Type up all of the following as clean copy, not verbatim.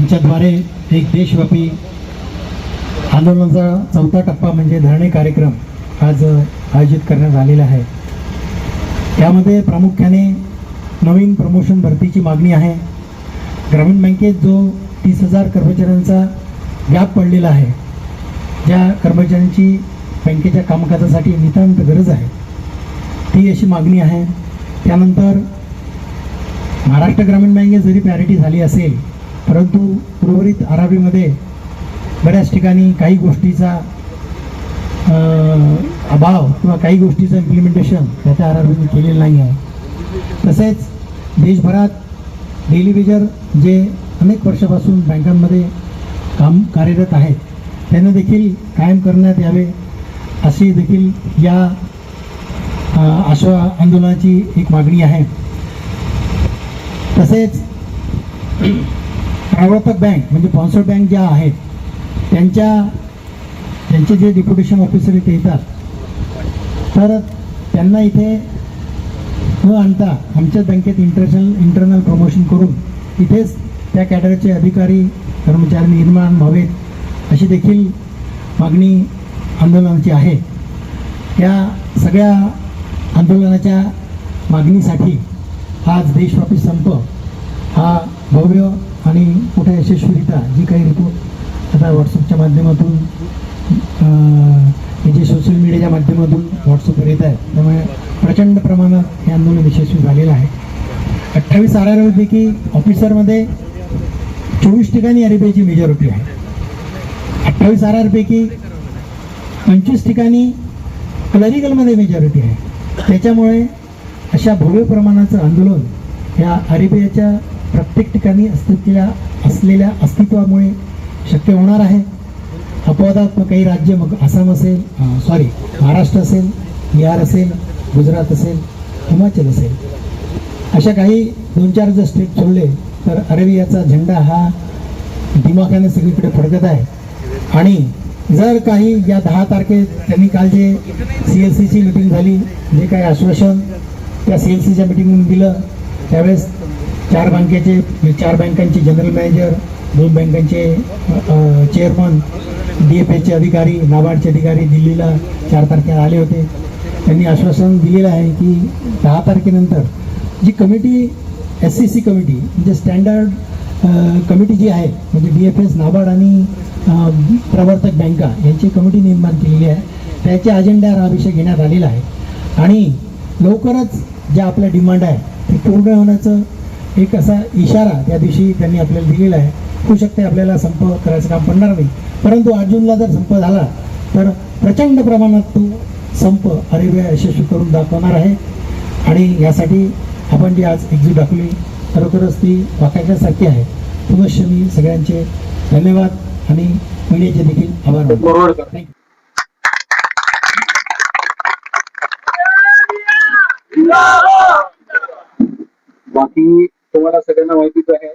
यांच्याद्वारे एक देशव्यापी आंदोलनाचा चौथा टप्पा म्हणजे धरणे कार्यक्रम आज आयोजित करण्यात आलेला आहे। त्यामध्ये प्रामुख्याने नवीन प्रमोशन भरतीची मागणी आहे। ग्रामीण बँकेत जो 30,000 कर्मचाऱ्यांचा गॅप पडलेला आहे, ज्या कर्मचाऱ्यांची बँकेच्या कामकाजासाठी नितांत गरज आहे, ती अशी मागणी आहे। त्यानंतर महाराष्ट्र ग्रामीण बँकेत जरी पॅरिटी झाली असेल, परंतु उर्वरित आरआरबीमध्ये बऱ्याच ठिकाणी काही गोष्टीचा अभाव किंवा काही गोष्टीचं इम्प्लिमेंटेशन त्याच्या आरआरबीने केलेलं नाही आहे। तसेच देशभरात डेली वेजर जे अनेक वर्षापासून बँकांमध्ये कार्यरत आहेत, त्यांना देखील कायम करण्यात यावे अशी देखील या आंदोलनाची एक मागणी आहे। तसेच प्रवर्तक बँक म्हणजे स्पॉन्सर बँक ज्या आहेत, त्यांचे जे डेप्युटेशन ऑफिसर इथे येतात, तर त्यांना इथे न आणता आमच्याच बँकेत इंटरनल प्रमोशन करून इथेच त्या कॅडरचे अधिकारी कर्मचारी निर्माण व्हावेत अशी देखील मागणी आंदोलनाची आहे। या सगळ्या आंदोलनाच्या मागणीसाठी आज देशव्यापी संप हा भव्य आणि मोठ्या यशस्वीरित्या जी काही रिपोर्ट आता व्हॉट्सअपच्या माध्यमातून हे जे सोशल मीडियाच्या माध्यमातून व्हॉट्सअपवर येत आहे, त्यामुळे प्रचंड प्रमाणात हे आंदोलन यशस्वी झालेलं आहे। 28 आरआरबीपैकी ऑफिसरमध्ये 24 ठिकाणी आरबीआयची मेजॉरिटी आहे। 28 आरआरपैकी 25 ठिकाणी क्लरिकलमध्ये मेजॉरिटी आहे। त्याच्यामुळे अशा भव्य प्रमाणाचं आंदोलन ह्या आरबीआयच्या प्रत्येक ठिकाणी असलेल्या अस्तित्वामुळे शक्य होणार आहे। अपवादात काही राज्य, मग आसाम असेल, महाराष्ट्र असेल, बिहार असेल, गुजरात असेल, हिमाचल असेल, अशा काही 2-4 जर स्टेट सोडले तर आरबीआयचा झेंडा हा दिमाखाने सगळीकडे फडकत आहे। आणि जर काही या 10 तारखेत त्यांनी काल जे CLCची मीटिंग झाली, जे काही आश्वासन त्या CLCच्या मीटिंगमध्ये दिलं, त्यावेळेस 4 बँकांचे जनरल मॅनेजर, 2 बँकांचे चेअरमन, DFAचे अधिकारी, नाबार्डचे अधिकारी दिल्लीला 4 तारखेला आले होते। त्यांनी आश्वासन दिलेलं आहे की 10 तारखेनंतर जी कमिटी SCC कमिटी म्हणजे स्टँडर्ड कमिटी जी आहे, म्हणजे DFS, नाबार्ड आणि प्रवर्तक बँका यांची कमिटी निर्माण केलेली आहे, त्याच्या अजेंड्यावर हा विषय घेण्यात आलेला आहे। आणि लवकरच ज्या आपल्या डिमांड आहे ते पूर्ण होण्याचं एक असा इशारा त्या दिवशी त्यांनी आपल्याला दिलेला आहे। होऊ शकते आपल्याला संप करायचं काम पडणार नाही, परंतु 8 जूनला जर संप झाला तर प्रचंड प्रमाणात तो संप आरबीआय यशस्वी करून दाखवणार आहे। आणि यासाठी आपण जी आज एक्झिट दाखवली, खरोखरच ती वाकायच्यासारखी आहे। पुनश्च मी सगळ्यांचे धन्यवाद आणि मीडियाचे देखील आभार मानतो। बाकी तुम्हाला सगळ्यांना माहितीच आहे,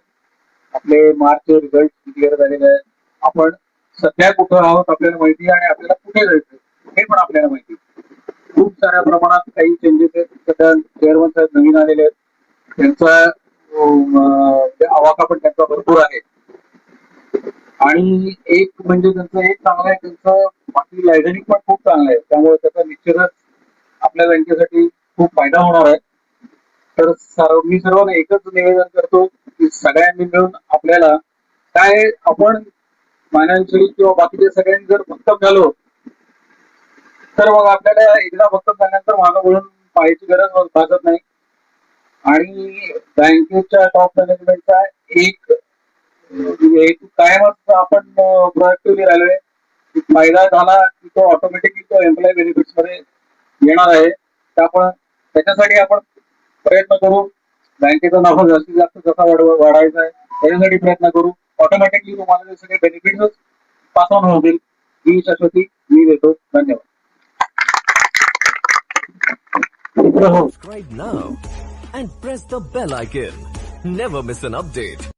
आपले मार्च रिझल्ट डिक्लेअर झालेले आहेत। आपण सध्या कुठं आहोत आपल्याला माहिती आहे, आणि आपल्याला कुठे जायचं हे पण आपल्याला माहिती आहे। खूप साऱ्या प्रमाणात काही चेंजेस आहेत। सध्या चेअरमन साहेब नवीन आलेले आहेत, त्यांचा आवाका पण त्यांचा भरपूर आहे। आणि एक म्हणजे त्यांचं एक चांगलं आहे, त्यांचं बाकी लायझनिंग पण खूप चांगलं आहे, त्यामुळे त्याचा निश्चितच आपल्या बँकेसाठी खूप फायदा होणार आहे। तर मी सर्वांना एकच निवेदन करतो की सगळ्यांनी मिळून आपल्याला काय, आपण फायनान्शियली किंवा बाकीच्या सगळ्यांनी जर भक्कम झालो तर मग आपल्याला एकदा भक्कम झाल्यानंतर मागं वळून पाहायची गरज भासत नाही। आणि बँकेच्या टॉप मॅनेजमेंटचा एक हेतू कायमच आपण प्रोएक्टिव्हली राहिलोय, फायदा झाला की तो ऑटोमॅटिकली तो एम्प्लॉय बेनिफिट्स मध्ये येणार आहे। त्याच्यासाठी आपण प्रयत्न करू, बँकेचा नफा जास्तीत जास्त कसा वाढवायचा आहे त्याच्यासाठी प्रयत्न करू। ऑटोमॅटिकली तुम्हाला सगळे बेनिफिट्स पास ऑन होतील ही शाश्वती मी देतो। धन्यवाद। Subscribe now and press the bell icon. Never miss an update.